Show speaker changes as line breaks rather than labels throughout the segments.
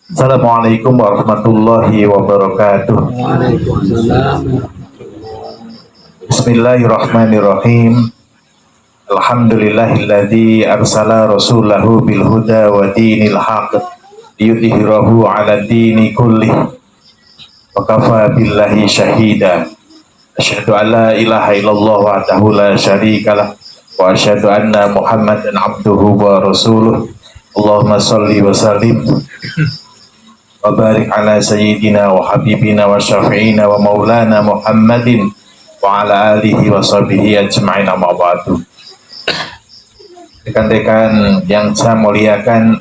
Assalamualaikum warahmatullahi wabarakatuh.
Waalaikumsalam.
Bismillahirrahmanirrahim. Alhamdulillahilladzi arsala rasulahu bil huda wa dinil haq liyudhhirahu 'ala dini kullih wa kafa billahi syahida. Asyhadu an la ilaha illallah wahdahu la syarikalah wa asyhadu anna Muhammadan abduhu wa rasuluh. Allahumma shalli wa sallim wa barik ala sayyidina wa habibina wa syafi'ina wa maulana Muhammadin wa ala alihi wa sahbihi ajma'in, amma ba'du. Rekan-rekan yang saya muliakan,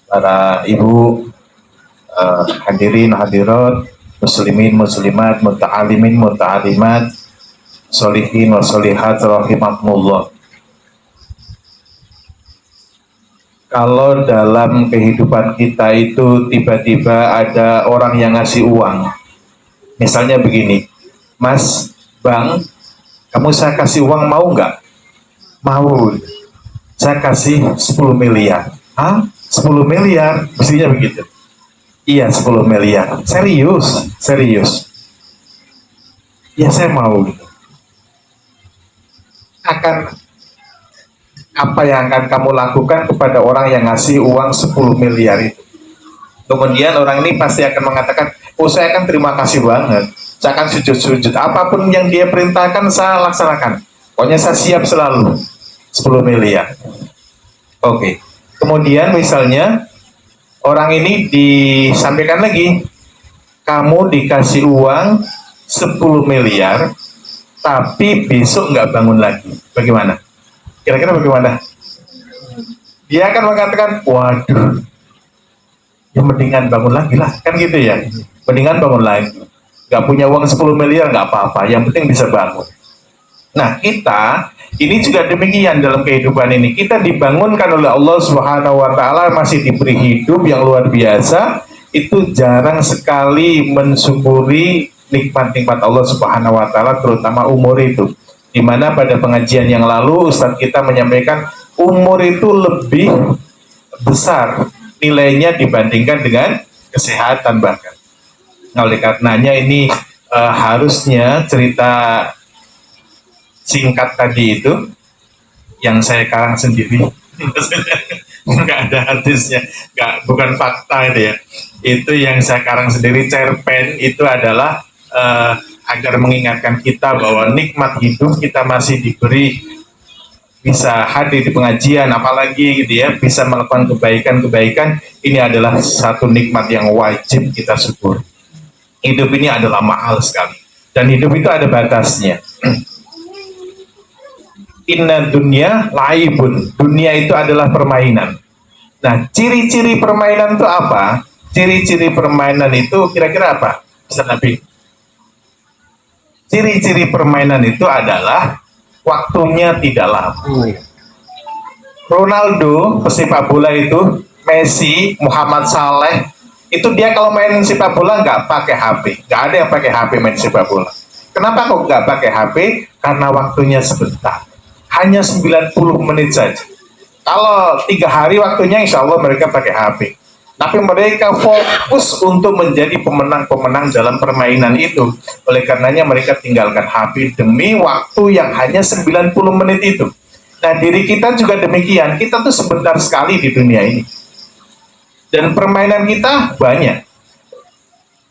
para ibu, hadirin hadirat, muslimin muslimat, muta'alimin muta'alimat, solihin wa solihat rahimakumullah. Kalau dalam kehidupan kita itu tiba-tiba ada orang yang ngasih uang, misalnya begini, Mas, Bang, kamu saya kasih uang mau nggak? Mau. Saya kasih 10 miliar. Hah? 10 miliar? Mestinya begitu. Iya, 10 miliar. Serius? Serius. Ya, saya mau. Apa yang akan kamu lakukan kepada orang yang ngasih uang 10 miliar itu? Kemudian orang ini pasti akan mengatakan, oh saya akan terima kasih banget. Saya akan sujud-sujud. Apapun yang dia perintahkan, saya laksanakan. Pokoknya saya siap selalu. 10 miliar. Oke. Kemudian misalnya, orang ini disampaikan lagi, kamu dikasih uang 10 miliar, tapi besok nggak bangun lagi. Bagaimana? Kira-kira bagaimana? Dia akan mengatakan, waduh, ya mendingan bangun lagi lah. Kan gitu ya. Mendingan bangun lagi. Nggak punya uang 10 miliar, nggak apa-apa. Yang penting bisa bangun. Nah, kita ini juga demikian dalam kehidupan ini. Kita dibangunkan oleh Allah Subhanahu wa taala, masih diberi hidup yang luar biasa. Itu jarang sekali mensyukuri nikmat-nikmat Allah Subhanahu wa taala, terutama umur itu. Di mana pada pengajian yang lalu Ustadz kita menyampaikan umur itu lebih besar nilainya dibandingkan dengan kesehatan bahkan. Nah, oleh karenanya ini harusnya cerita singkat tadi itu yang saya karang sendiri, nggak ada hadisnya, bukan fakta itu ya. Itu yang saya karang sendiri, cerpen itu adalah agar mengingatkan kita bahwa nikmat hidup kita masih diberi, bisa hadir di pengajian, apalagi gitu ya, bisa melakukan kebaikan-kebaikan. Ini adalah satu nikmat yang wajib kita syukur. Hidup ini adalah mahal sekali, dan hidup itu ada batasnya. Inna dunya laibun. Dunia itu adalah permainan. Nah, ciri-ciri permainan itu apa? Ciri-ciri permainan itu kira-kira apa? Ustaz Nabi. Ciri-ciri permainan itu adalah waktunya tidak lama. Ronaldo, pesepak bola itu, Messi, Muhammad Saleh, itu dia kalau main sepak bola nggak pakai HP. Nggak ada yang pakai HP main sepak bola. Kenapa kok nggak pakai HP? Karena waktunya sebentar. Hanya 90 menit saja. Kalau 3 hari waktunya, insya Allah mereka pakai HP. Tapi mereka fokus untuk menjadi pemenang-pemenang dalam permainan itu. Oleh karenanya mereka tinggalkan HP demi waktu yang hanya 90 menit itu. Nah, diri kita juga demikian. Kita tuh sebentar sekali di dunia ini. Dan permainan kita banyak.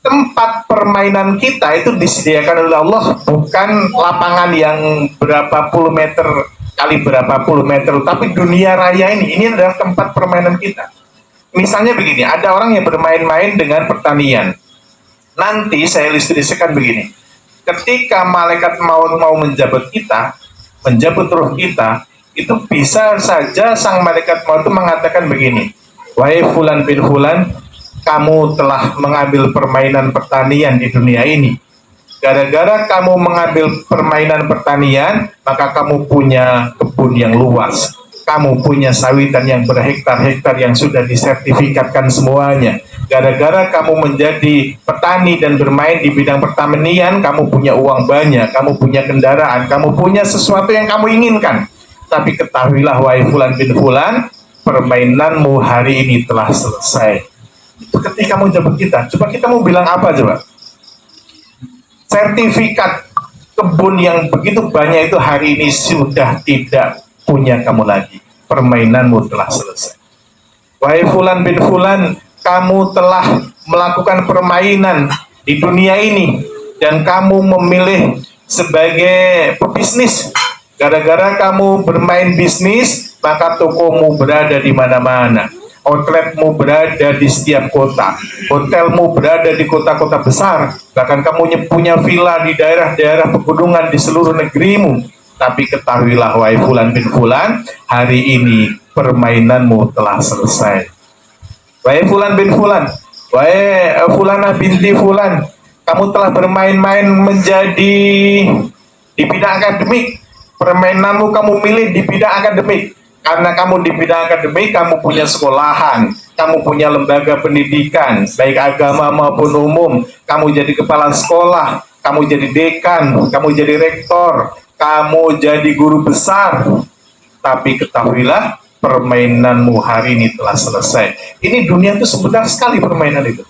Tempat permainan kita itu disediakan oleh Allah, bukan lapangan yang berapa puluh meter kali berapa puluh meter, tapi dunia raya ini adalah tempat permainan kita. Misalnya begini, ada orang yang bermain-main dengan pertanian. Nanti saya ilustrasikan begini, ketika malaikat maut mau menjabut kita, menjabut ruh kita, itu bisa saja sang malaikat maut itu mengatakan begini, wahai fulan bin fulan, kamu telah mengambil permainan pertanian di dunia ini. Gara-gara kamu mengambil permainan pertanian, maka kamu punya kebun yang luas. Kamu punya sawitan yang berhektar-hektar yang sudah disertifikatkan semuanya. Gara-gara kamu menjadi petani dan bermain di bidang pertanian, kamu punya uang banyak, kamu punya kendaraan, kamu punya sesuatu yang kamu inginkan. Tapi ketahuilah wahai fulan bin fulan, permainanmu hari ini telah selesai. Itu ketika mau jemput kita. Coba kita mau bilang apa coba? Sertifikat kebun yang begitu banyak itu hari ini sudah tidak punya kamu lagi. Permainanmu telah selesai. Wahai Fulan bin Fulan, kamu telah melakukan permainan di dunia ini dan kamu memilih sebagai pebisnis. Gara-gara kamu bermain bisnis, maka tokomu berada di mana-mana. Outletmu berada di setiap kota. Hotelmu berada di kota-kota besar. Bahkan kamu punya villa di daerah-daerah pegunungan di seluruh negerimu. Tapi ketahuilah wahai Fulan bin Fulan, hari ini permainanmu telah selesai. Wahai Fulan bin Fulan, wahai Fulanah binti Fulan, kamu telah bermain-main menjadi di bidang akademik. Permainanmu kamu milih di bidang akademik. Karena kamu di bidang akademik, kamu punya sekolahan, kamu punya lembaga pendidikan, baik agama maupun umum. Kamu jadi kepala sekolah, kamu jadi dekan, kamu jadi rektor, kamu jadi guru besar. Tapi ketahuilah, permainanmu hari ini telah selesai. Ini dunia itu sebentar sekali permainan itu.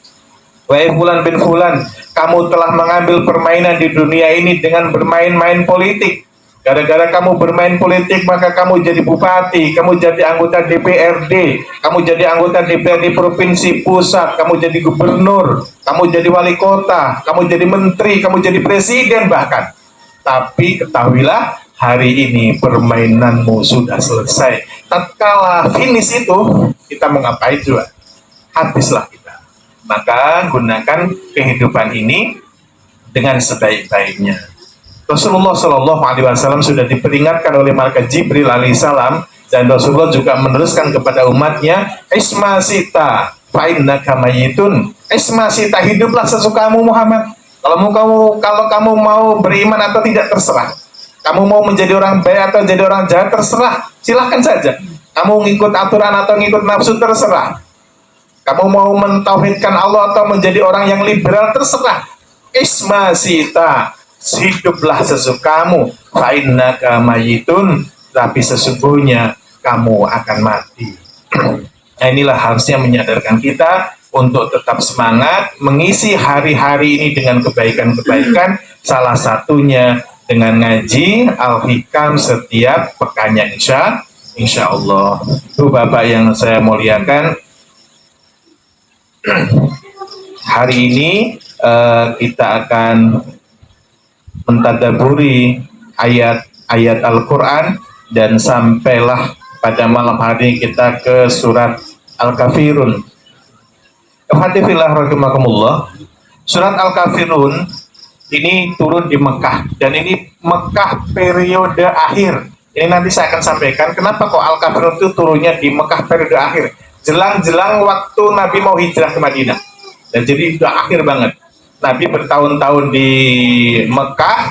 Wahai Fulan bin Fulan, kamu telah mengambil permainan di dunia ini dengan bermain-main politik. Gara-gara kamu bermain politik, maka kamu jadi bupati, kamu jadi anggota DPRD, kamu jadi anggota DPRD provinsi pusat, kamu jadi gubernur, kamu jadi wali kota, kamu jadi menteri, kamu jadi presiden bahkan. Tapi ketahuilah, hari ini permainanmu sudah selesai. Tatkala finish itu, kita mau ngapain juga? Habislah kita. Maka gunakan kehidupan ini dengan sebaik-baiknya. Rasulullah Shallallahu Alaihi Wasallam sudah diperingatkan oleh malaikat Jibril alaihissalam, dan Rasulullah juga meneruskan kepada umatnya, Isma sita fa'innaka mayitun. Isma sita, hiduplah sesukamu Muhammad. Kalau kamu mau beriman atau tidak terserah. Kamu mau menjadi orang baik atau jadi orang jahat terserah. Silahkan saja. Kamu ngikut aturan atau ngikut nafsu terserah. Kamu mau mentauhidkan Allah atau menjadi orang yang liberal terserah. Isma sita, hiduplah sesukamu, fa'innaka mayitun, tapi sesungguhnya kamu akan mati. Nah, inilah harusnya menyadarkan kita untuk tetap semangat mengisi hari-hari ini dengan kebaikan-kebaikan, salah satunya dengan ngaji Al-Hikam setiap pekannya insya Allah. Itu Bapak yang saya muliakan, hari ini kita akan mentadaburi ayat-ayat Al-Quran, dan sampailah pada malam hari kita ke surat Al-Kafirun. Alhamdulillah rahimakumullah. Surat Al-Kafirun ini turun di Mekah, dan ini Mekah periode akhir. Ini nanti saya akan sampaikan kenapa kok Al-Kafirun itu turunnya di Mekah periode akhir, jelang-jelang waktu Nabi mau hijrah ke Madinah. Dan jadi sudah akhir banget. Nabi bertahun-tahun di Mekah,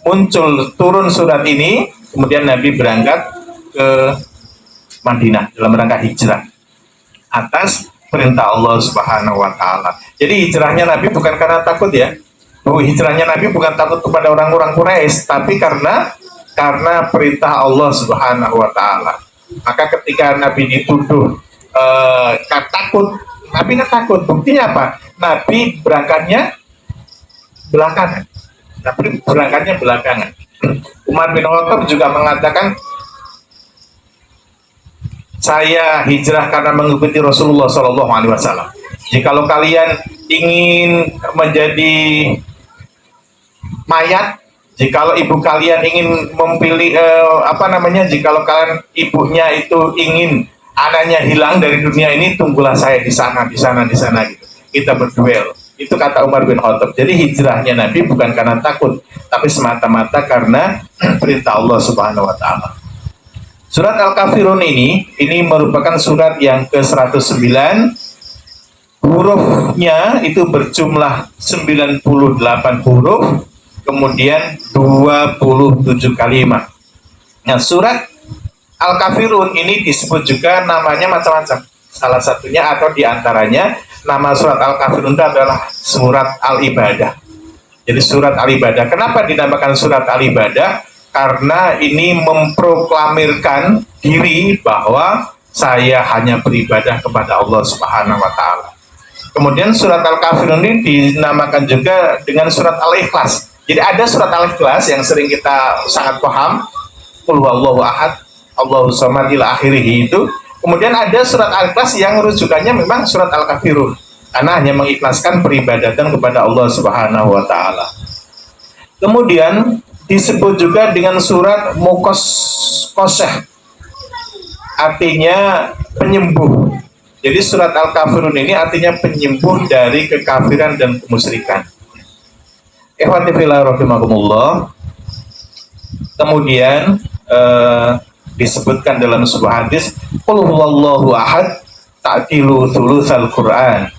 muncul turun surat ini, kemudian Nabi berangkat ke Madinah dalam rangka hijrah atas perintah Allah Subhanahu wa taala. Jadi hijrahnya Nabi bukan karena takut ya. Hijrahnya Nabi bukan takut kepada orang-orang Quraisy, tapi karena perintah Allah Subhanahu wa taala. Maka ketika Nabi dituduh takut, Nabi nggak takut. Buktinya apa? Nabi berangkatnya belakangan. Umar bin Khattab juga mengatakan, saya hijrah karena mengikuti Rasulullah Shallallahu Alaihi Wasallam. Jikalau kalian ingin menjadi mayat, jikalau ibu kalian ingin memilih jikalau kalian ibunya itu ingin anaknya hilang dari dunia ini, tunggulah saya di sana gitu. Kita berduel. Itu kata Umar bin Khattab. Jadi hijrahnya Nabi bukan karena takut, tapi semata-mata karena perintah Allah Subhanahu wa taala. Surat Al-Kafirun ini merupakan surat yang ke-109. Hurufnya itu berjumlah 98 huruf, kemudian 27 kalimat. Nah, surat Al-Kafirun ini disebut juga namanya macam-macam. Salah satunya atau diantaranya nama surat Al-Kafirun itu adalah surat Al-Ibadah. Jadi surat Al-Ibadah. Kenapa dinamakan surat Al-Ibadah? Karena ini memproklamirkan diri bahwa saya hanya beribadah kepada Allah Subhanahu wa taala. Kemudian surat Al-Kafirun ini dinamakan juga dengan surat Al-Ikhlas. Jadi ada surat Al-Ikhlas yang sering kita sangat paham, Qul huwallahu ahad, Allahus samad ila akhirih itu. Kemudian ada surat Al-Ikhlas yang rujukannya memang surat Al-Kafirun, karena hanya mengikhlaskan peribadatan kepada Allah Subhanahu wa taala. Kemudian disebut juga dengan surat Muqassah, artinya penyembuh. Jadi surat Al-Kafirun ini artinya penyembuh dari kekafiran dan kemusyrikan. Ikhwati fillah rahimakumullah. Kemudian disebutkan dalam sebuah hadis, qul huwallahu ahad ta'dilu thulutsal Qur'an.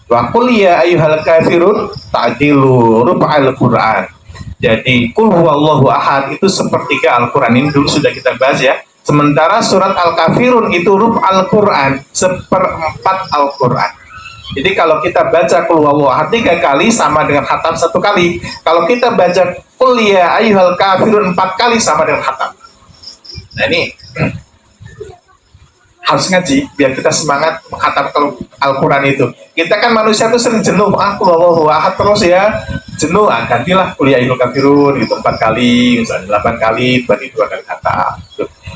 Wa qul ya ayyuhal kafirun ta'dilu rub'al Qur'an. Jadi qul huwallahu ahad itu sepertiga Al-Qur'an, ini dulu sudah kita bahas ya. Sementara surat Al-Kafirun itu rub'al Qur'an, seperempat Al-Qur'an. Jadi kalau kita baca qul huwallahu ahad 3 kali sama dengan khatam 1 kali. Kalau kita baca qul ya ayyuhal kafirun 4 kali sama dengan khatam. Nah ini harus ngaji biar kita semangat menghatam Al-Quran itu. Kita kan manusia tuh sering jenuh, qul huwallahu ahad terus ya, jenuh, gantilah qul ya ayyuhal kafirun itu 4 kali, misalnya 8 kali, berarti 2 kali khatam.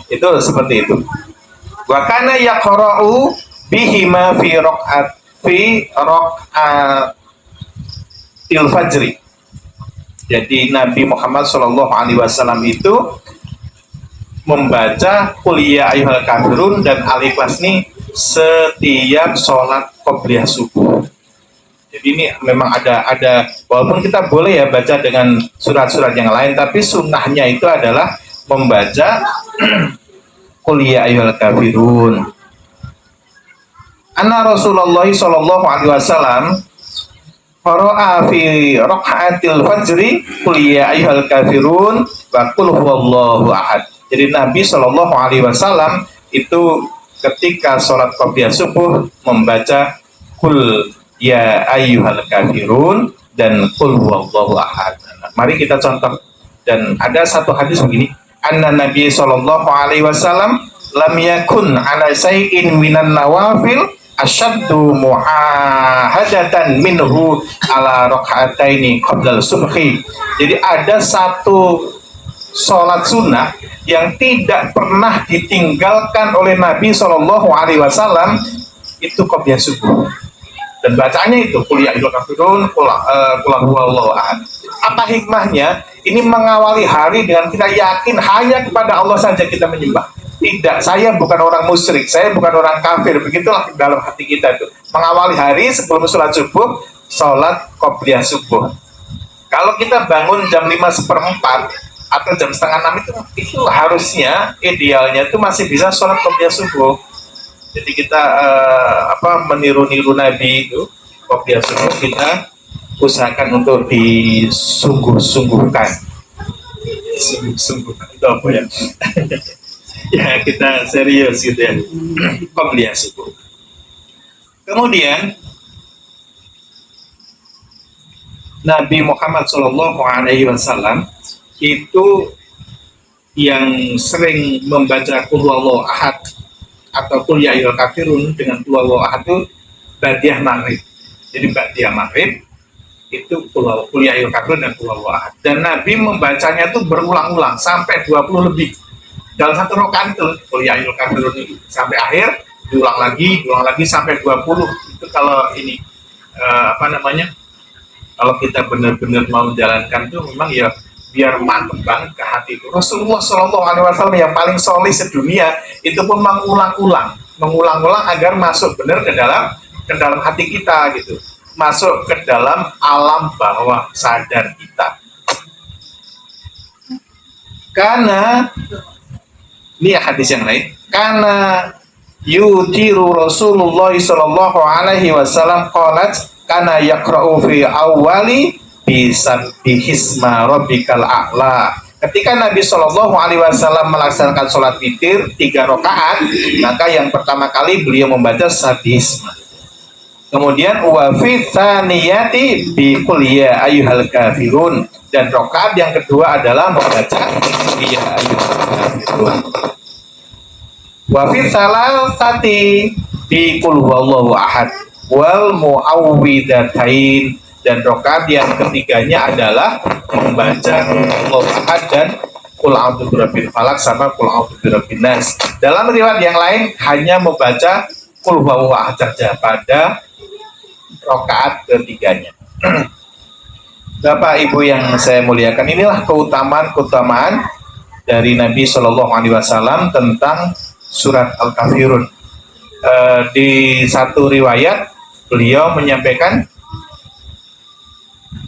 Itu seperti itu. Wa kana yaqra'u bihima fi raq'atil fajri. Jadi Nabi Muhammad SAW itu membaca qul ya ayyuhal kafirun dan Al-Ikhlas ini setiap sholat qobliyah subuh. Jadi ini memang ada walaupun kita boleh ya baca dengan surat-surat yang lain, tapi sunnahnya itu adalah membaca qul ya ayyuhal kafirun. Anna Rasulullah sallallahu alaihi wasallam qara'a fi raq'atil fajri qul ya ayyuhal kafirun wa qul huwallahu ahad. Jadi Nabi sallallahu alaihi wasallam itu ketika sholat qobliyah subuh membaca qul ya ayyuhal kafirun dan qul huwallahu ahad. Nah, mari kita contoh. Dan ada satu hadis begini, anna Nabi sallallahu alaihi wasallam lam yakun ala syai'in minan nawafil asyaddu mu'ahadatan minhu ala raka'ataini qabla subhi. Jadi ada satu sholat sunnah yang tidak pernah ditinggalkan oleh Nabi sallallahu alaihi wasallam itu qobliyah subuh. Dan bacanya itu qul ya ayyuhal kafirun, qul huwallahu ahad. Apa hikmahnya? Ini mengawali hari dengan kita yakin hanya kepada Allah saja kita menyembah. Tidak, saya bukan orang musyrik, saya bukan orang kafir. Begitulah dalam hati kita itu. Mengawali hari sebelum sholat subuh, sholat qobliyah subuh. Kalau kita bangun jam 5:04 atau jam 5:30 itu harusnya idealnya itu masih bisa sholat qobliyah subuh. Jadi kita meniru-niru Nabi itu qobliyah subuh, kita usahakan untuk disungguh-sungguhkan. Sungguh-sungguhkan itu apa ya? Ya kita serius gitu ya. Qobliyah subuh. Kemudian Nabi Muhammad SAW itu yang sering membaca qul huwallahu ahad atau qul ya ayyuhal kafirun dengan qul huwallahu ahad itu ba'diyah maghrib. Jadi ba'diyah maghrib itu qul ya ayyuhal kafirun dan qul huwallahu ahad. Dan Nabi membacanya itu berulang-ulang sampai 20 lebih. Dalam satu rakaat itu qul ya ayyuhal kafirun sampai akhir, diulang lagi sampai 20. Itu kalau ini kalau kita benar-benar mau menjalankan itu memang ya biar mantep banget ke hati itu. Rasulullah SAW yang paling soleh sedunia itu pun mengulang-ulang agar masuk benar ke dalam hati kita gitu, masuk ke dalam alam bawah sadar kita. Karena ini hadis yang lain, karena yutiru Rasulullah sallallahu alaihi wasallam qalat kana yaqra'u fi awwali bisabbihisma rabbikal a'la. Ketika Nabi sallallahu alaihi wasallam melaksanakan sholat witir 3 rakaat, maka yang pertama kali beliau membaca sabbihisma. Kemudian wa fi tsaniyati bi qul ya ayyuhal kafirun, dan rakaat yang kedua adalah membaca ya ayyuhal kafirun. Wa fi salasati bi qul huwallahu ahad, wal muawwidatain, dan rakaat yang ketiganya adalah membaca qul ahad dan qul a'udzu birabbil falaq sama qul a'udzu birabbin nas. Dalam riwayat yang lain hanya membaca qul huwallahu ahad saja pada rakaat ketiganya. Bapak Ibu yang saya muliakan, inilah keutamaan dari Nabi Shallallahu Alaihi Wasallam tentang surat Al-Kafirun. Di satu riwayat beliau menyampaikan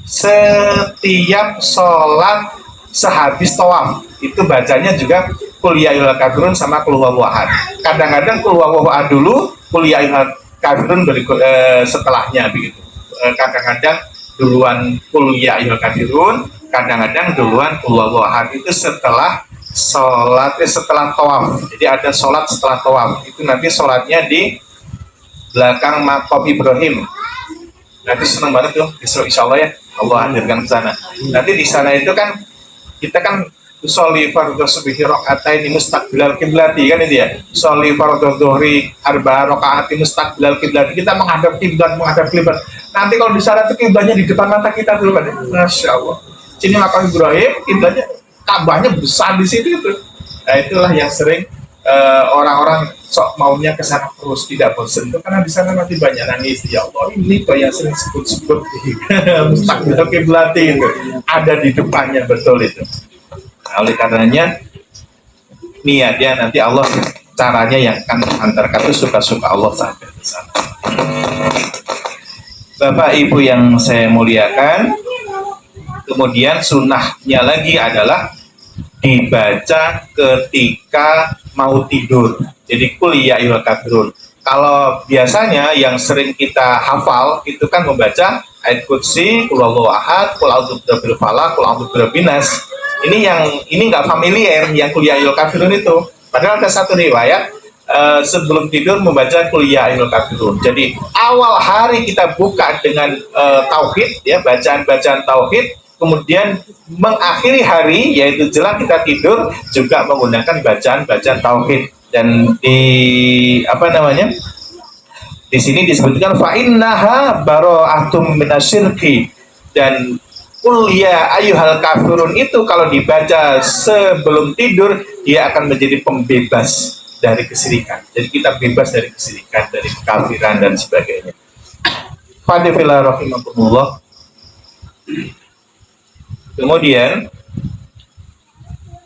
setiap sholat sehabis tawaf itu bacanya juga qul ya ayyuhal kafirun sama qul huwallahu ahad. Kadang-kadang qul huwallahu ahad dulu, qul ya ayyuhal kafirun setelahnya begitu. Kadang-kadang duluan qul ya ayyuhal kafirun, kadang-kadang duluan qul huwallahu ahad, itu setelah setelah tawaf. Jadi ada sholat setelah tawaf. Itu nanti sholatnya di belakang Maqam Ibrahim. Nanti senang banget tuh, insya Allah ya, Allah hadirkan ke sana. Nanti di sana itu kan kita kan sholli fardhu subhi rakaatain mustaqbilal kiblati, kan itu ya. Sholli fardhu dhuhri arba'a rakaatin mustaqbilal kiblati. Kita menghadap kiblat. Nanti kalau di sana tuh kiblatnya di depan mata kita dulu kan. Masya Allah. Sini Maqam Ibrahim, kiblatnya Ka'bahnya besar di situ itu. Nah, itulah yang sering orang-orang sok maunya ke sana terus, tidak bosan itu karena di sana nanti banyak nangis. Ya Allah, ini kok yang sering sebut-sebut mustaqbil kiblat itu ada di depannya, betul itu. Nah, oleh karenanya niatnya nanti Allah, caranya yang akan mengantarkan itu suka-suka Allah sampai di sana. Bapak Ibu yang saya muliakan, kemudian sunnahnya lagi adalah dibaca ketika mau tidur. Jadi qul ya ayyuhal kafirun. Kalau biasanya yang sering kita hafal itu kan membaca ayat kursi, qul huwallahu ahad, qul a'udzu birabbil falaq, qul a'udzu birabbin nas. Ini nggak familiar yang qul ya ayyuhal kafirun itu. Padahal ada satu riwayat sebelum tidur membaca qul ya ayyuhal kafirun. Jadi awal hari kita buka dengan tauhid ya, bacaan-bacaan tauhid. Kemudian mengakhiri hari yaitu jelang kita tidur juga menggunakan bacaan-bacaan tauhid. Dan di di sini disebutkan fa innaha bara'atum minasyirki, dan qul ya ayyuhal kafirun itu kalau dibaca sebelum tidur dia akan menjadi pembebas dari kesyirikan. Jadi kita bebas dari kesyirikan, dari kekafiran dan sebagainya. Fadhilillah rahimakumullah. Kemudian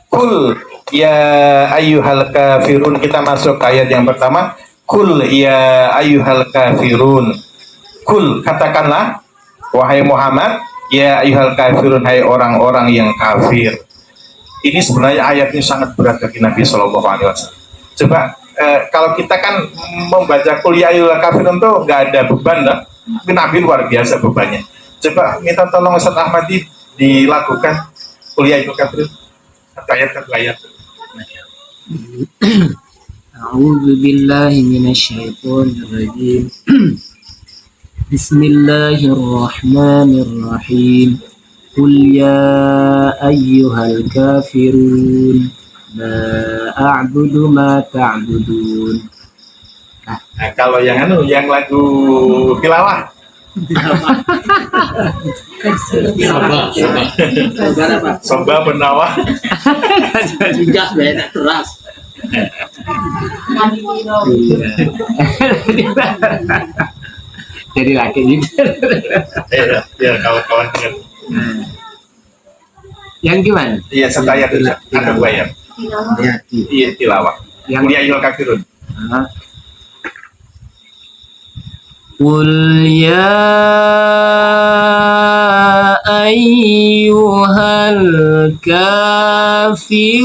kul ya ayyuhal kafirun, kita masuk ke ayat yang pertama. Kul ya ayyuhal kafirun, kul katakanlah wahai Muhammad, ya ayyuhal kafirun, hai orang-orang yang kafir. Ini sebenarnya ayat ini sangat berat bagi Nabi Shallallahu Alaihi Wasallam. Coba kalau kita kan membaca kul ya ayyuhal kafirun tuh nggak ada beban lah, tapi Nabi luar biasa bebannya. Coba minta tolong Ustaz Ahmadi dilakukan kuliah itu kafir ayat satu ayat.
A'udzu billahi minasyaitonir rajim. Bismillahirrahmanirrahim. Qul ya ayyuhal kafirun la a'budu ma ta'budun.
Nah, kalau yang lagu tilawah Soba Benawa
Juga beda keras. Jadi laki gitu.
Ya kawan-kawan dengan
Yang gimana?
iya setayat itu ada dua ya. Iya tilawah. Yang dia ayyuhal kafirun.
Qul ya ayyuhal kafirun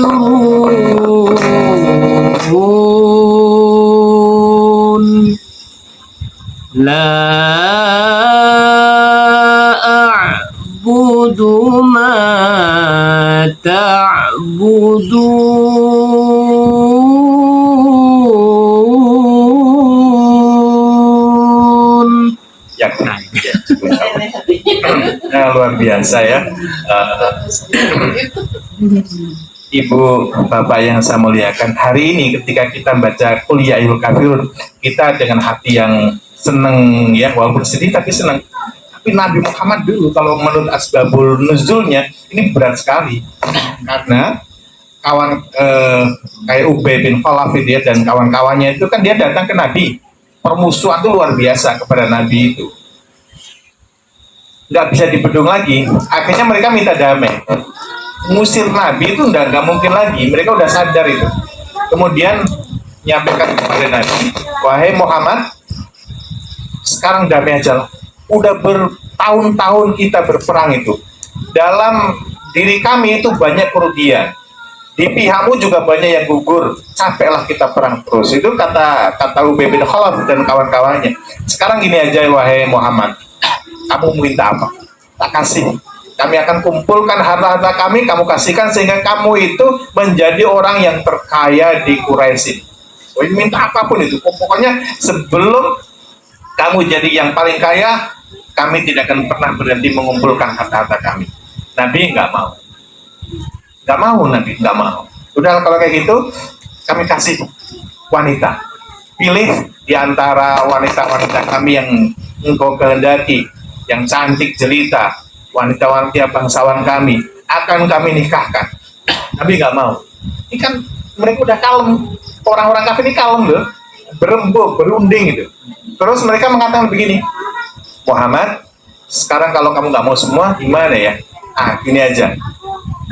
la a'budu ma ta'budun.
Ya, nah, luar biasa ya. Ibu, Bapak yang saya muliakan, hari ini ketika kita baca Qul Ya Ayyuhal Kafirun, kita dengan hati yang seneng ya, walaupun sedih tapi senang. Tapi Nabi Muhammad dulu kalau menurut asbabul nuzulnya ini berat sekali karena kawan kayak Ubay bin Khalaf ya dan kawan-kawannya itu kan dia datang ke Nabi, permusuhan itu luar biasa kepada Nabi itu, nggak bisa dibendung lagi. Akhirnya mereka minta damai, ngusir Nabi itu nggak mungkin lagi, mereka udah sadar itu. Kemudian nyampaikan kepada Nabi, wahai Muhammad, sekarang damai aja lah. Udah bertahun-tahun kita berperang itu, dalam diri kami itu banyak kerugian, di pihakmu juga banyak yang gugur, capeklah kita perang terus. Itu kata Ubay bin Khalaf dan kawan-kawannya. Sekarang gini aja wahai Muhammad, kamu minta apa? Tak kasih. Kami akan kumpulkan harta-harta kami, kamu kasihkan sehingga kamu itu menjadi orang yang terkaya di Quraisy. Oh, minta apapun itu. Pokoknya sebelum kamu jadi yang paling kaya, kami tidak akan pernah berhenti mengumpulkan harta-harta kami. Nabi nggak mau. Nggak mau, Nabi nggak mau. Udah kalau kayak gitu, kami kasih wanita. Pilih di antara wanita-wanita kami yang engkau kehendaki, yang cantik jelita, wanita-wanita bangsawan kami, akan kami nikahkan. Nabi nggak mau. Ini kan mereka udah kalem, orang-orang kafir ini kalem loh, berembuk, berunding gitu. Terus mereka mengatakan begini, Muhammad, sekarang kalau kamu nggak mau semua, gimana ya? Gini aja,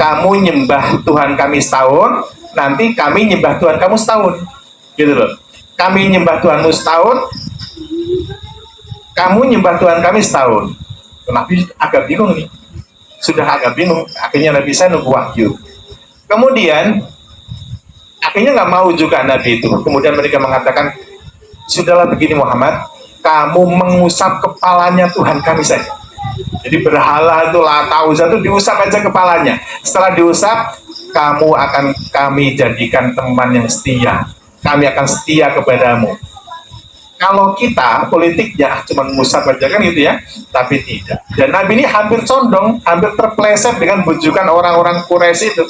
kamu nyembah Tuhan kami setahun, nanti kami nyembah Tuhan kamu setahun, gitu loh. Kami nyembah Tuhanmu setahun, kamu nyembah Tuhan kami setahun. Nabi agak bingung nih, sudah agak bingung. Akhirnya Nabi saya nunggu wahyu. Kemudian akhirnya nggak mau juga Nabi itu. Kemudian mereka mengatakan, sudahlah begini Muhammad, kamu mengusap kepalanya Tuhan kami saja. Jadi berhala itu Lata Uzza itu diusap aja kepalanya. Setelah diusap, kamu akan kami jadikan teman yang setia. Kami akan setia kepadamu. Kalau kita politiknya cuma ngusap aja kan gitu ya, tapi tidak. Dan Nabi ini hampir condong, hampir terpleset dengan bujukan orang-orang Quraisy itu.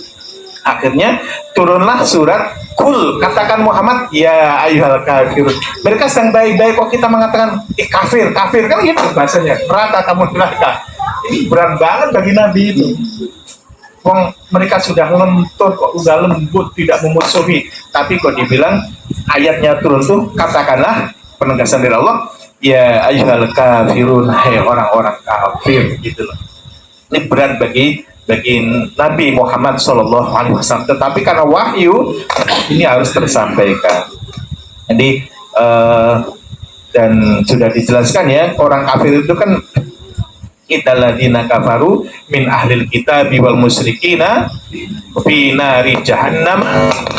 Akhirnya turunlah surat Qul, katakan Muhammad ya ayyuhal kafirun. Mereka sedang baik-baik kok kita mengatakan kafir kan gitu bahasanya. Neraka kamu neraka. Ini berat banget bagi Nabi itu. Wong mereka sudah lentur kok, udah lembut, tidak memusuhi. Tapi kok dibilang ayatnya turun tuh, katakanlah penegasan dari Allah, ya ayyuhal kafirun, hai orang-orang kafir gitu loh. Ini berat bagi Nabi Muhammad SAW. Tetapi karena wahyu ini harus tersampaikan. Jadi dan sudah dijelaskan ya, orang kafir itu kan innalladzina kafaru min ahlil kitabi wal musyrikina fi nari jahannam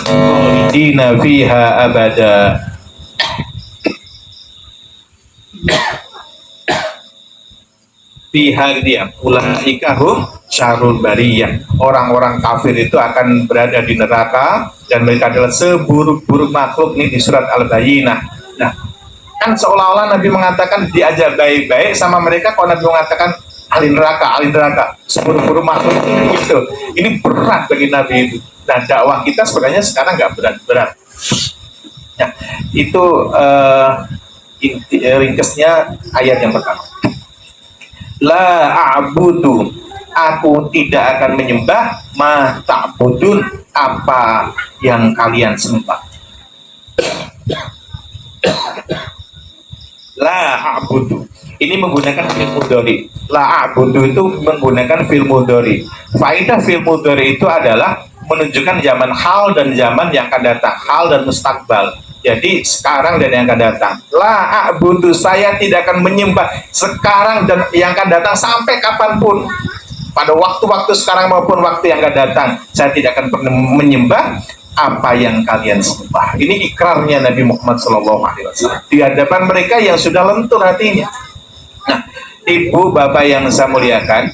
khalidina fiha abada. Fiha dia ulaikahum syarrul bariyah. Orang-orang kafir itu akan berada di neraka dan mereka adalah seburuk-buruk makhluk. Ini di surat Al-Bayyinah. Nah, kan seolah-olah Nabi mengatakan diajar baik-baik sama mereka, kalau Nabi mengatakan ahli neraka, seburuk-buruk makhluk itu. Ini berat bagi Nabi itu. Nah, dakwah kita sebenarnya sekarang nggak berat-berat. Nah, itu ringkesnya ayat yang pertama. La a'budu, aku tidak akan menyembah ma ta'budun, apa yang kalian sembah. La a'budu ini menggunakan fi'il mudhari. La a'budu itu menggunakan fi'il mudhari. Faidah fi'il mudhari itu adalah menunjukkan zaman hal dan zaman yang akan datang, hal dan mustakbal. Jadi sekarang dan yang akan datang. La a'budu, saya tidak akan menyembah sekarang dan yang akan datang sampai kapanpun. Pada waktu-waktu sekarang maupun waktu yang akan datang, saya tidak akan pernah menyembah apa yang kalian sembah. Ini ikrarnya Nabi Muhammad SAW di hadapan mereka yang sudah lentur hatinya. Nah, ibu bapak yang saya muliakan,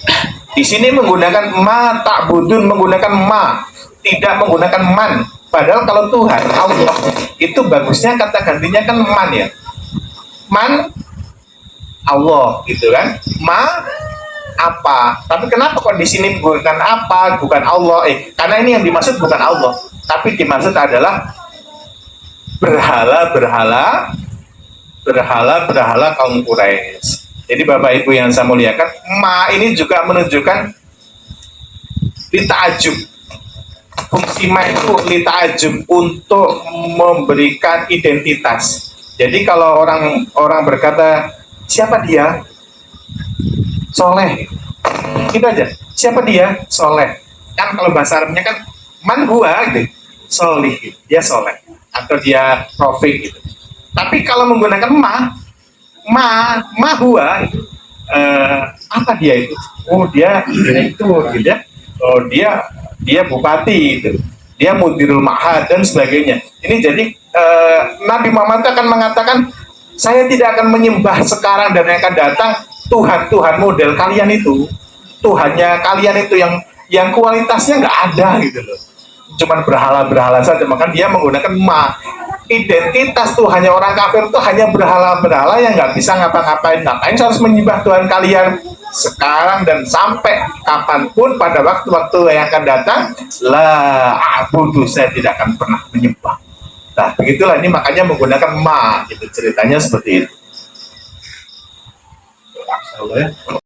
di sini menggunakan ma ta'budun, menggunakan ma, tidak menggunakan man. Padahal kalau Tuhan Allah itu bagusnya kata gantinya kan man ya. Man Allah gitu kan. Ma apa. Tapi kenapa kok di sini bukan apa, bukan Allah? Karena ini yang dimaksud bukan Allah, tapi dimaksud adalah berhala kaum Quraisy. Jadi Bapak Ibu yang saya muliakan, ma ini juga menunjukkan litajub. Fungsi ma itu litajub, untuk memberikan identitas. Jadi kalau orang berkata siapa dia, soleh, gitu aja. Siapa dia, soleh. Kan kalau bahasa Arabnya kan man huwa gitu, solih, gitu. Dia soleh atau dia profik gitu. Tapi kalau menggunakan ma huwa, apa dia itu? Oh dia direktur gitu ya. Oh dia bupati gitu. Dia mudirul ma'had dan sebagainya. Ini jadi Nabi Muhammad akan mengatakan, saya tidak akan menyembah sekarang dan yang akan datang Tuhan model kalian itu. Tuhannya kalian itu yang kualitasnya nggak ada gitu loh. Cuman berhala-berhala saja. Maka dia menggunakan ma. Identitas Tuhannya orang kafir itu hanya berhala-berhala yang nggak bisa ngapa-ngapain. Ngapain harus menyembah Tuhan kalian sekarang dan sampai kapanpun pada waktu-waktu yang akan datang, la a'budu, saya tidak akan pernah menyembah. Nah begitulah, ini makanya menggunakan ma gitu, ceritanya seperti itu.